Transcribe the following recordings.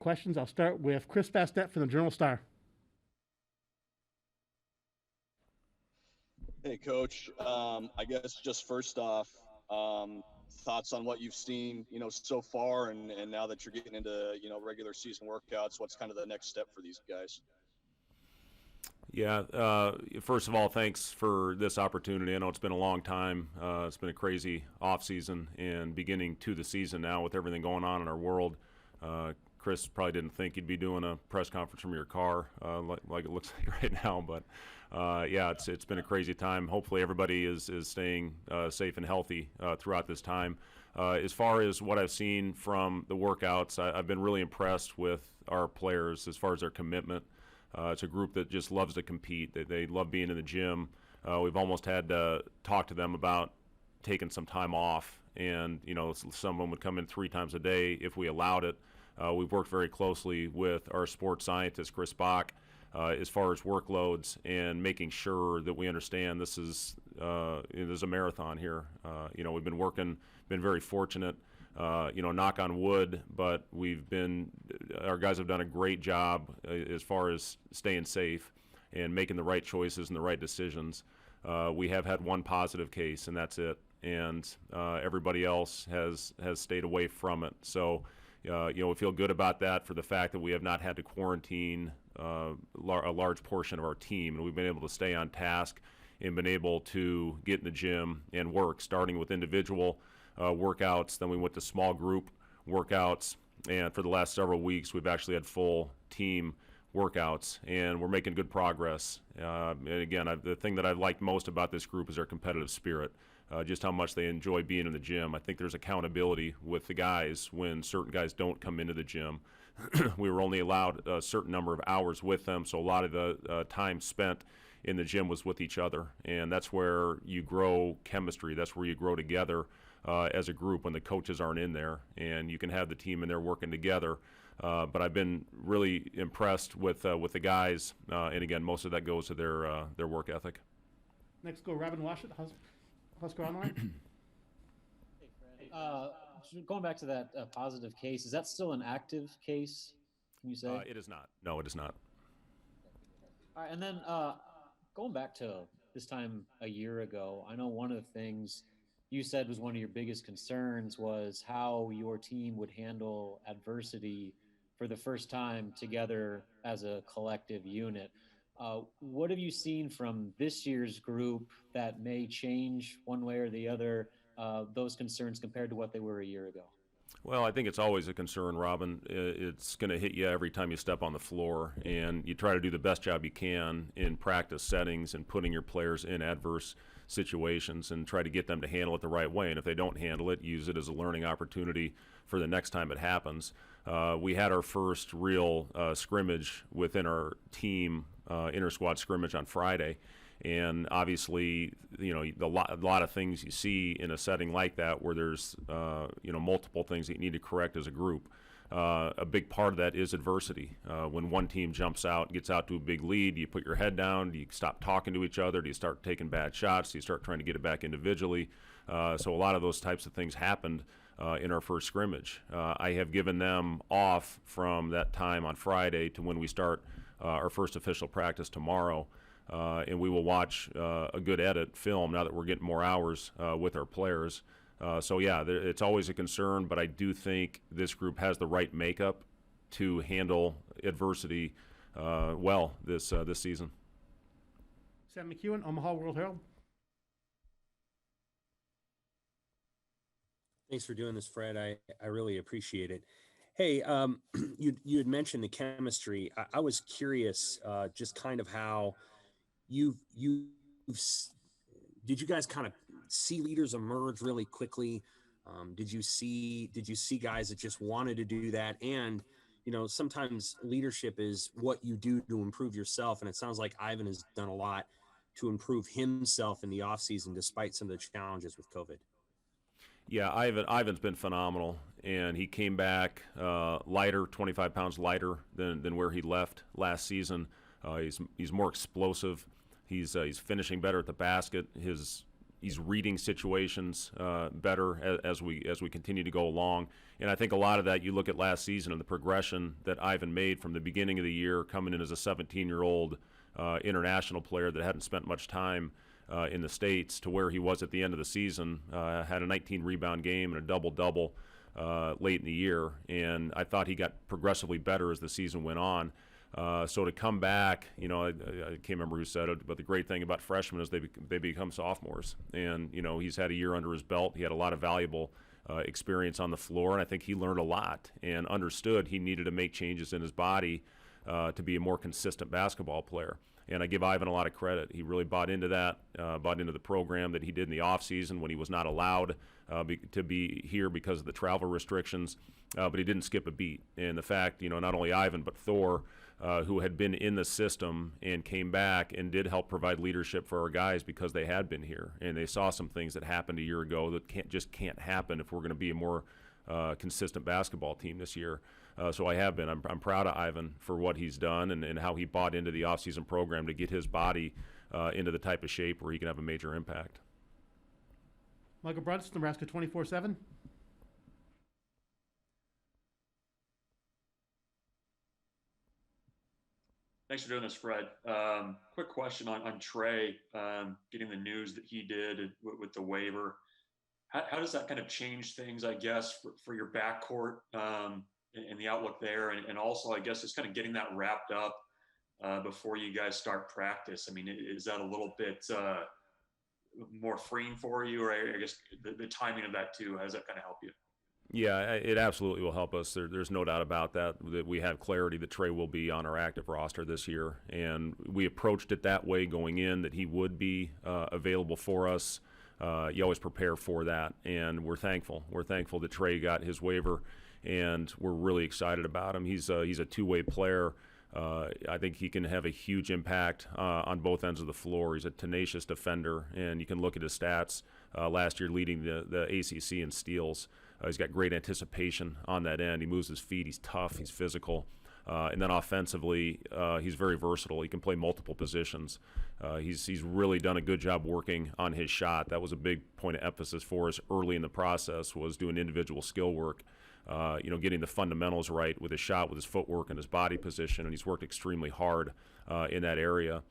Questions. I'll start with Chris Bastet from the Journal-Star. Hey, Coach. I guess just first off, thoughts on what you've seen, so far, and now that you're getting into, regular season workouts, what's kind of the next step for these guys? Yeah, first of all, thanks for this opportunity. I know it's been a long time. It's been a crazy offseason and beginning to the season now with everything going on in our world. Chris probably didn't think you'd be doing a press conference from your car like it looks like right now. But, yeah, it's been a crazy time. Hopefully everybody is staying safe and healthy throughout this time. As far as what I've seen from the workouts, I've been really impressed with our players as far as their commitment. It's a group that just loves to compete. They love being in the gym. We've almost had to talk to them about taking some time off. And, some of them would come in 3 times a day if we allowed it. We've worked very closely with our sports scientist, Chris Bach, as far as workloads and making sure that we understand this is there's a marathon here. We've been very fortunate. Knock on wood, but our guys have done a great job as far as staying safe and making the right choices and the right decisions. We have had one positive case, and that's it. And everybody else has stayed away from it. So, we feel good about that for the fact that we have not had to quarantine a large portion of our team, and we've been able to stay on task and been able to get in the gym and work, starting with individual workouts. Then we went to small group workouts, and for the last several weeks we've actually had full team workouts, and we're making good progress. And again, the thing that I've liked most about this group is their competitive spirit, just how much they enjoy being in the gym. I think there's accountability with the guys when certain guys don't come into the gym. We were only allowed a certain number of hours with them, so a lot of the time spent in the gym was with each other, and that's where you grow chemistry. That's where you grow together as a group when the coaches aren't in there, and you can have the team in there working together. But I've been really impressed with the guys, and again, most of that goes to their work ethic. Next, go Robin Washut, Husker Online. Going back to that positive case, is that still an active case? Can you say? It is not. No, it is not. All right, and then going back to this time a year ago, I know one of the things you said was one of your biggest concerns was how your team would handle adversity for the first time together as a collective unit. What have you seen from this year's group that may change one way or the other those concerns compared to what they were a year ago? Well, I think it's always a concern, Robin. It's going to hit you every time you step on the floor, and you try to do the best job you can in practice settings and putting your players in adverse situations and try to get them to handle it the right way. And if they don't handle it, use it as a learning opportunity for the next time it happens. We had our first real scrimmage within our team, inter-squad scrimmage on Friday. And obviously, a lot of things you see in a setting like that where there's, multiple things that you need to correct as a group. A big part of that is adversity. When one team jumps out, gets out to a big lead, do you put your head down? Do you stop talking to each other? Do you start taking bad shots? Do you start trying to get it back individually? So a lot of those types of things happened in our first scrimmage. I have given them off from that time on Friday to when we start our first official practice tomorrow. And we will watch a good edit film now that we're getting more hours with our players. It's always a concern, but I do think this group has the right makeup to handle adversity well this season. Sam McEwen, Omaha World Herald. Thanks for doing this, Fred. I really appreciate it. Hey, you had mentioned the chemistry. I was curious, just kind of how did you guys kind of see leaders emerge really quickly? Did you see guys that just wanted to do that? And, sometimes leadership is what you do to improve yourself. And it sounds like Ivan has done a lot to improve himself in the offseason, despite some of the challenges with COVID. Yeah, Ivan's been phenomenal, and he came back lighter, 25 pounds lighter than where he left last season. He's more explosive. He's finishing better at the basket. His He's reading situations better as we continue to go along. And I think a lot of that, you look at last season and the progression that Ivan made from the beginning of the year, coming in as a 17-year-old international player that hadn't spent much time in the States, to where he was at the end of the season, had a 19-rebound game and a double-double late in the year. And I thought he got progressively better as the season went on. So to come back, I can't remember who said it, but the great thing about freshmen is they become sophomores. And, he's had a year under his belt. He had a lot of valuable experience on the floor, and I think he learned a lot and understood he needed to make changes in his body to be a more consistent basketball player. And I give Ivan a lot of credit. He really bought into that, bought into the program that he did in the offseason when he was not allowed to be here because of the travel restrictions, but he didn't skip a beat. And the fact, not only Ivan, but Thor, who had been in the system and came back and did help provide leadership for our guys because they had been here. And they saw some things that happened a year ago that can't happen if we're going to be a more consistent basketball team this year. So I have been. I'm proud of Ivan for what he's done and how he bought into the offseason program to get his body into the type of shape where he can have a major impact. Michael Brunts, Nebraska 24/7. Thanks for doing this, Fred. Quick question on Trey, getting the news that he did with the waiver. How does that kind of change things, I guess, for your backcourt and the outlook there? And also, I guess, just kind of getting that wrapped up before you guys start practice. I mean, is that a little bit more freeing for you? Or I guess the timing of that too, how does that kind of help you? Yeah, it absolutely will help us. There's no doubt about that we have clarity that Trey will be on our active roster this year. And we approached it that way going in, that he would be available for us. You always prepare for that, and we're thankful. We're thankful that Trey got his waiver, and we're really excited about him. He's a two-way player. I think he can have a huge impact on both ends of the floor. He's a tenacious defender, and you can look at his stats last year leading the ACC in steals. He's got great anticipation on that end. He moves his feet. He's tough. He's physical. And then offensively, he's very versatile. He can play multiple positions. He's really done a good job working on his shot. That was a big point of emphasis for us early in the process, was doing individual skill work, getting the fundamentals right with his shot, with his footwork and his body position, and he's worked extremely hard in that area.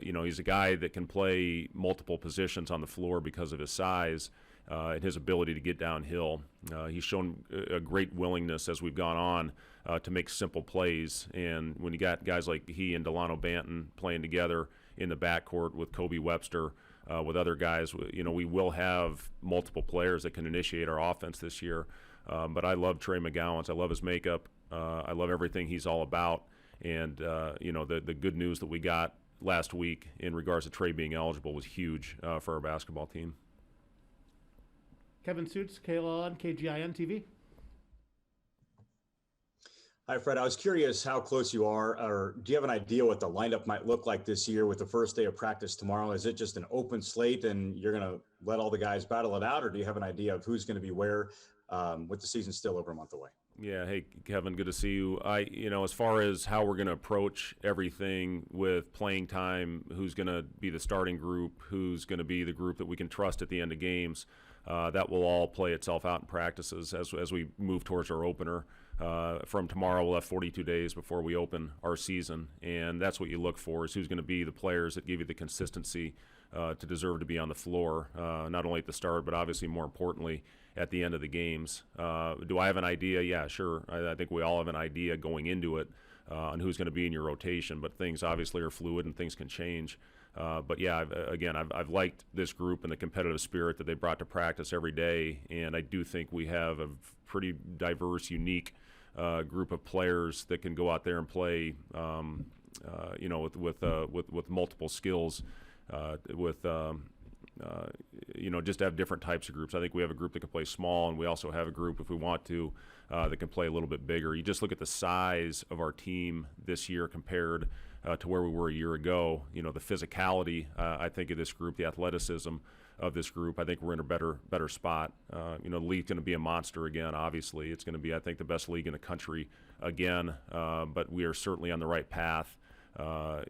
He's a guy that can play multiple positions on the floor because of his size and his ability to get downhill. He's shown a great willingness as we've gone on to make simple plays. And when you got guys like he and Delano Banton playing together in the backcourt with Kobe Webster, with other guys, we will have multiple players that can initiate our offense this year. But I love Trey McGowan's. I love his makeup. I love everything he's all about. And, the good news that we got last week in regards to Trey being eligible was huge for our basketball team. Kevin Suits, KLON, KGIN TV. Hi, Fred. I was curious how close you are, or do you have an idea what the lineup might look like this year with the first day of practice tomorrow? Is it just an open slate and you're going to let all the guys battle it out, or do you have an idea of who's going to be where with the season still over a month away? Yeah. Hey, Kevin, good to see you. As far as how we're going to approach everything with playing time, who's going to be the starting group, who's going to be the group that we can trust at the end of games, that will all play itself out in practices as we move towards our opener. From tomorrow, we'll have 42 days before we open our season, and that's what you look for, is who's going to be the players that give you the consistency to deserve to be on the floor, not only at the start, but obviously more importantly at the end of the games. Do I have an idea? Yeah, sure. I think we all have an idea going into it on who's going to be in your rotation, but things obviously are fluid and things can change. But yeah, I've liked this group and the competitive spirit that they brought to practice every day, and I do think we have a pretty diverse, unique group of players that can go out there and play, with multiple skills, just have different types of groups. I think we have a group that can play small, and we also have a group, if we want to, that can play a little bit bigger. You just look at the size of our team this year compared to where we were a year ago. The physicality, I think, of this group, the athleticism of this group, I think we're in a better spot. The league's going to be a monster again, obviously. It's going to be, I think, the best league in the country again, but we are certainly on the right path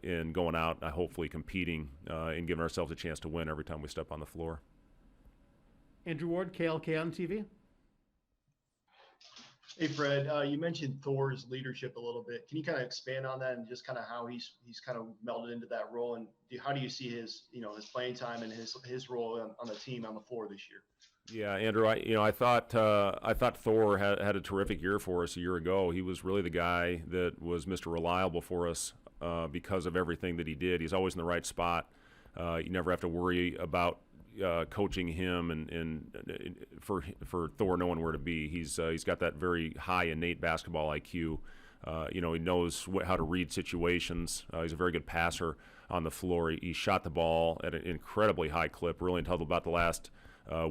in going out, hopefully competing and giving ourselves a chance to win every time we step on the floor. Andrew Ward, KLK on TV. Hey Fred, you mentioned Thor's leadership a little bit. Can you kind of expand on that and just kind of how he's kind of melded into that role, and how do you see his his playing time and his role on the team on the floor this year? Yeah, Andrew, I thought Thor had a terrific year for us a year ago. He was really the guy that was Mr. Reliable for us because of everything that he did. He's always in the right spot. You never have to worry about coaching him and for Thor knowing where to be. He's got that very high innate basketball IQ. He knows how to read situations. He's a very good passer on the floor. He shot the ball at an incredibly high clip, really until about the last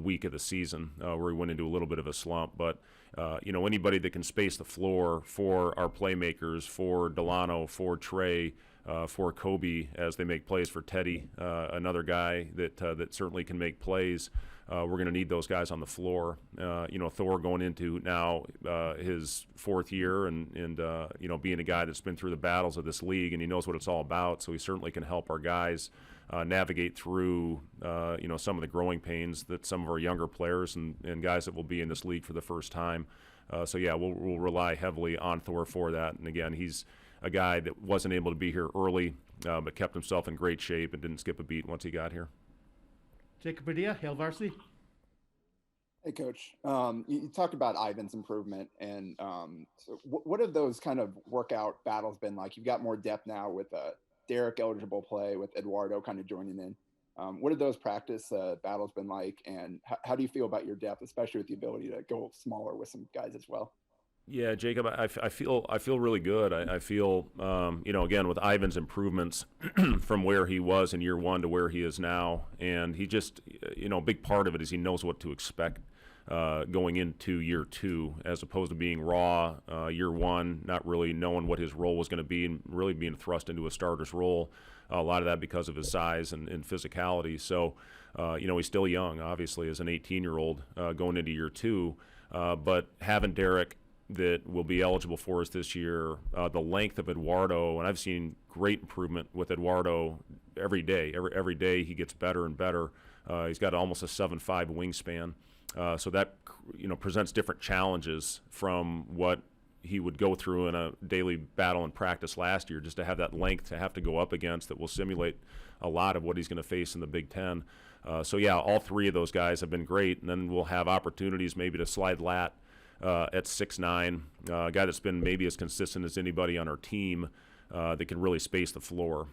week of the season where he went into a little bit of a slump. But anybody that can space the floor for our playmakers, for Delano, for Trey, for Kobe as they make plays, for Teddy, another guy that certainly can make plays. We're going to need those guys on the floor. Thor going into now his fourth year and being a guy that's been through the battles of this league, and he knows what it's all about, so he certainly can help our guys navigate through some of the growing pains that some of our younger players and guys that will be in this league for the first time. We'll rely heavily on Thor for that. And again, he's a guy that wasn't able to be here early, but kept himself in great shape and didn't skip a beat once he got here. Jacob Padilla, Hail Varsity. Hey, Coach. You talked about Ivan's improvement, and so what have those kind of workout battles been like? You've got more depth now with Derek eligible play, with Eduardo kind of joining in. What have those practice battles been like, and how do you feel about your depth, especially with the ability to go smaller with some guys as well? Yeah, Jacob, I feel really good. I feel, again, with Ivan's improvements from where he was in year one to where he is now, and he just, a big part of it is he knows what to expect going into year two, as opposed to being raw year one, not really knowing what his role was going to be and really being thrust into a starter's role. A lot of that because of his size and physicality. So, he's still young, obviously, as an 18-year-old going into year two, but having Derek that will be eligible for us this year, the length of Eduardo, and I've seen great improvement with Eduardo every day. Every day he gets better and better. He's got almost a 7'5" wingspan, so that presents different challenges from what he would go through in a daily battle and practice last year. Just to have that length to have to go up against that will simulate a lot of what he's going to face in the Big Ten. All three of those guys have been great, and then we'll have opportunities maybe to slide Lat at 6'9", a guy that's been maybe as consistent as anybody on our team that can really space the floor.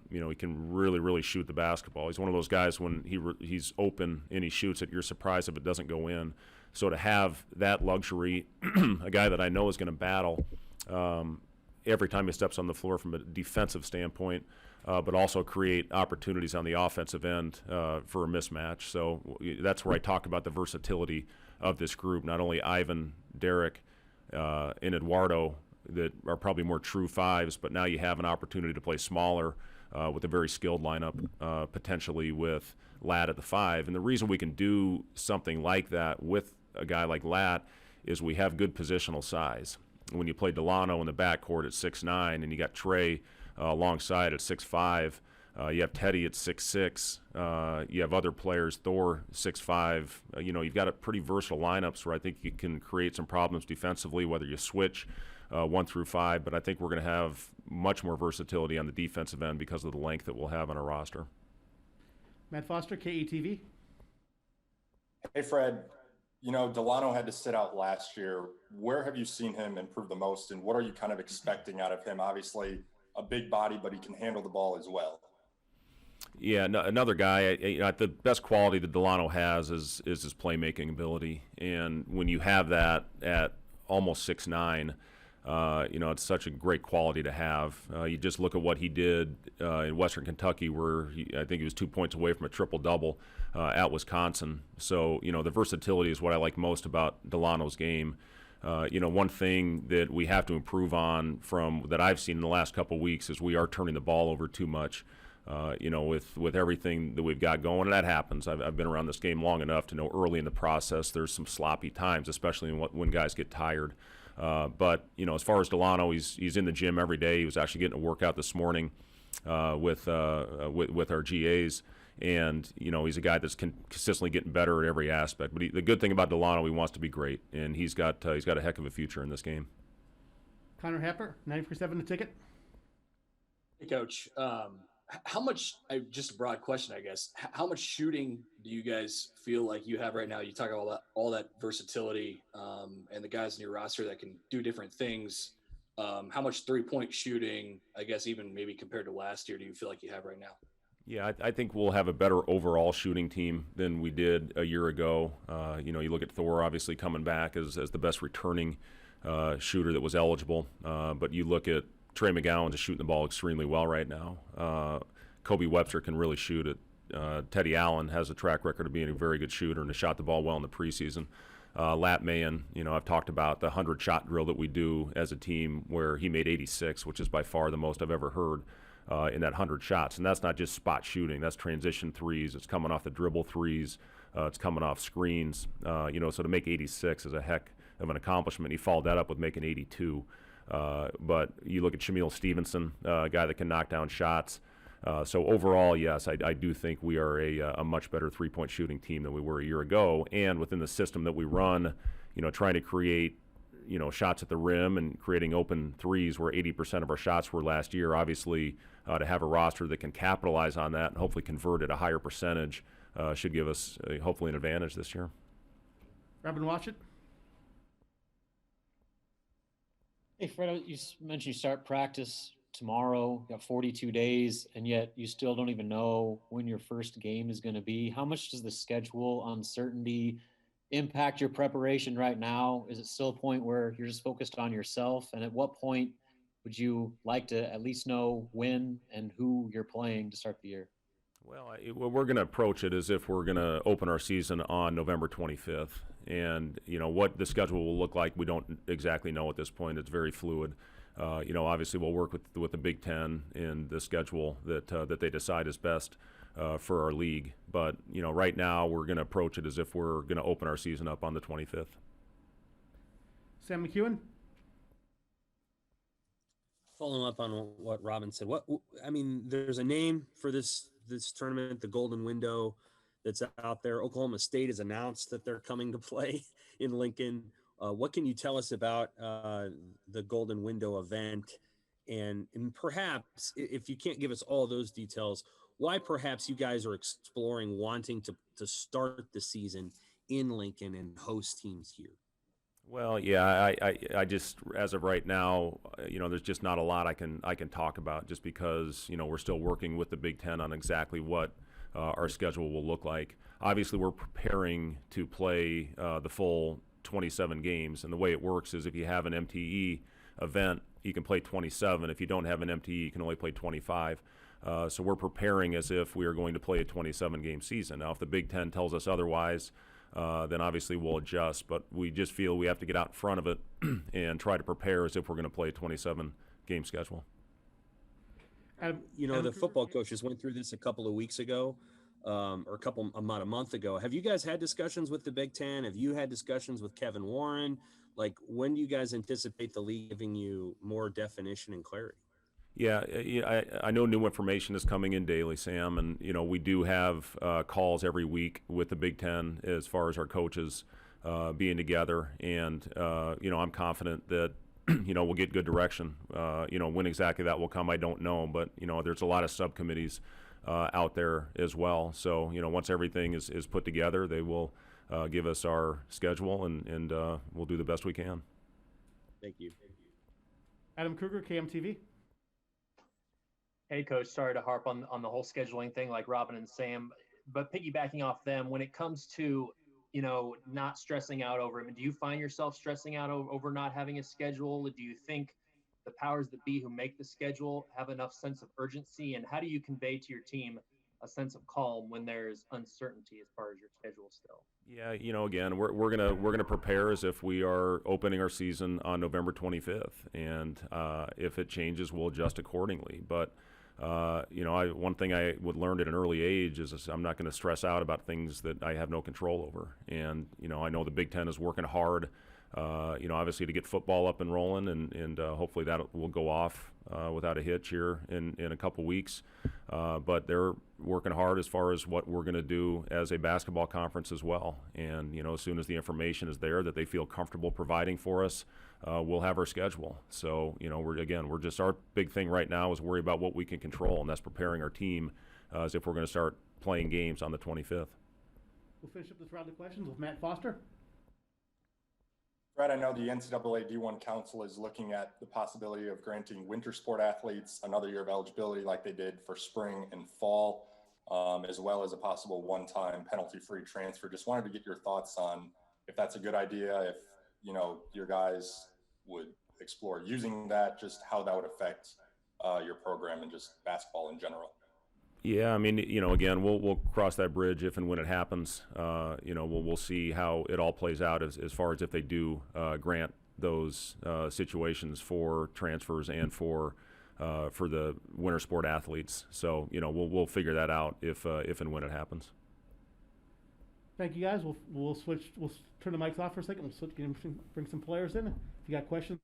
He can really shoot the basketball. He's one of those guys when he's open and he shoots it, you're surprised if it doesn't go in. So to have that luxury, a guy that I know is going to battle every time he steps on the floor from a defensive standpoint, but also create opportunities on the offensive end for a mismatch. So that's where I talk about the versatility of this group, not only Ivan, Derek, and Eduardo that are probably more true fives, but now you have an opportunity to play smaller with a very skilled lineup, potentially with Lat at the 5. And the reason we can do something like that with a guy like Lat is we have good positional size. When you play Delano in the backcourt at 6'9", and you got Trey alongside at 6'5", you have Teddy at 6'6", you have other players, Thor 6'5". You've got a pretty versatile lineups where I think you can create some problems defensively, whether you switch 1 through 5. But I think we're going to have much more versatility on the defensive end because of the length that we'll have on our roster. Matt Foster, KETV. Hey, Fred. Delano had to sit out last year. Where have you seen him improve the most, and what are you kind of expecting out of him? Obviously, a big body, but he can handle the ball as well. Yeah, another guy. The best quality that Delano has is his playmaking ability, and when you have that at almost 6'9", it's such a great quality to have. You just look at what he did in Western Kentucky, where I think he was 2 points away from a triple-double at Wisconsin. So, the versatility is what I like most about Delano's game. One thing that we have to improve on from that I've seen in the last couple of weeks is we are turning the ball over too much. With everything that we've got going, and that happens. I've been around this game long enough to know early in the process there's some sloppy times, especially when guys get tired. But as far as Delano, he's in the gym every day. He was actually getting a workout this morning with our GAs, And he's a guy that's consistently getting better at every aspect. But the good thing about Delano, he wants to be great, and he's got a heck of a future in this game. Connor Happer, 947 the ticket. Hey, Coach. How much? Just a broad question, I guess. How much shooting do you guys feel like you have right now? You talk about all that versatility, and the guys in your roster that can do different things. How much 3-point shooting, I guess, even maybe compared to last year, do you feel like you have right now? Yeah, I think we'll have a better overall shooting team than we did a year ago. You look at Thor obviously coming back as the best returning shooter that was eligible. But you look at Trey McGowan's shooting the ball extremely well right now. Kobe Webster can really shoot it. Teddy Allen has a track record of being a very good shooter and has shot the ball well in the preseason. Lat Mayen, I've talked about the 100-shot drill that we do as a team where he made 86, which is by far the most I've ever heard. In that 100 shots, and that's not just spot shooting. That's transition threes. It's coming off the dribble threes. It's coming off screens. So to make 86 is a heck of an accomplishment. He followed that up with making 82. But you look at Shamil Stevenson, a guy that can knock down shots. So overall, yes, I do think we are a much better 3-point shooting team than we were a year ago. And within the system that we run, trying to create shots at the rim and creating open threes where 80% of our shots were last year. Obviously, to have a roster that can capitalize on that and hopefully convert at a higher percentage should give us hopefully an advantage this year. Robin Washut. Hey, Fred, you mentioned you start practice tomorrow. You got 42 days, and yet you still don't even know when your first game is going to be. How much does the schedule uncertainty impact your preparation right now? Is it still a point where you're just focused on yourself? And at what point would you like to at least know when and who you're playing to start the year? Well, we're going to approach it as if we're going to open our season on November 25th. And, what the schedule will look like, we don't exactly know at this point. It's very fluid. Obviously we'll work with the Big Ten in the schedule that they decide is best for our league. But, right now we're going to approach it as if we're going to open our season up on the 25th. Sam McEwen. Following up on what Robin said, there's a name for this tournament, the Golden Window, that's out there. Oklahoma State has announced that they're coming to play in Lincoln. What can you tell us about the Golden Window event? And perhaps, if you can't give us all those details, why perhaps you guys are exploring wanting to start the season in Lincoln and host teams here? Well, yeah, I just, as of right now, there's just not a lot I can talk about just because, we're still working with the Big Ten on exactly what our schedule will look like. Obviously, we're preparing to play the full 27 games, and the way it works is if you have an MTE event, you can play 27. If you don't have an MTE, you can only play 25. So we're preparing as if we are going to play a 27-game season. Now, if the Big Ten tells us otherwise, then obviously we'll adjust. But we just feel we have to get out in front of it and try to prepare as if we're going to play a 27-game schedule. The football coaches went through this a couple of weeks ago, or about a month ago. Have you guys had discussions with the Big Ten? Have you had discussions with Kevin Warren? Like, when do you guys anticipate the league giving you more definition and clarity? Yeah, I know new information is coming in daily, Sam, and we do have calls every week with the Big Ten as far as our coaches being together, and I'm confident that we'll get good direction. When exactly that will come, I don't know, but there's a lot of subcommittees out there as well. So once everything is put together, they will give us our schedule, and we'll do the best we can. Thank you. Adam Kruger, KMTV. Hey, Coach, sorry to harp on the whole scheduling thing like Robin and Sam, but piggybacking off them, when it comes to, not stressing out over it, do you find yourself stressing out over not having a schedule? Do you think the powers that be who make the schedule have enough sense of urgency? And how do you convey to your team a sense of calm when there's uncertainty as far as your schedule still? Yeah, again, we're gonna prepare as if we are opening our season on November 25th, and if it changes, we'll adjust accordingly. But one thing I would learn at an early age is I'm not going to stress out about things that I have no control over. And I know the Big Ten is working hard obviously to get football up and rolling, and hopefully that will go off without a hitch here in a couple weeks. But they're working hard as far as what we're going to do as a basketball conference as well. And, as soon as the information is there that they feel comfortable providing for us, we'll have our schedule. So, our big thing right now is worry about what we can control, and that's preparing our team as if we're going to start playing games on the 25th. We'll finish up this round of questions with Matt Foster. Fred, I know the NCAA D1 Council is looking at the possibility of granting winter sport athletes another year of eligibility like they did for spring and fall, as well as a possible one-time penalty-free transfer. Just wanted to get your thoughts on if that's a good idea, if, your guys would explore using that, just how that would affect your program and just basketball in general. Yeah, I mean, again, we'll cross that bridge if and when it happens. We'll see how it all plays out as far as if they do grant those situations for transfers and for the winter sport athletes. So, we'll figure that out if and when it happens. Thank you, guys. We'll switch. We'll turn the mics off for a second. We'll switch, bring some players in. If you got questions.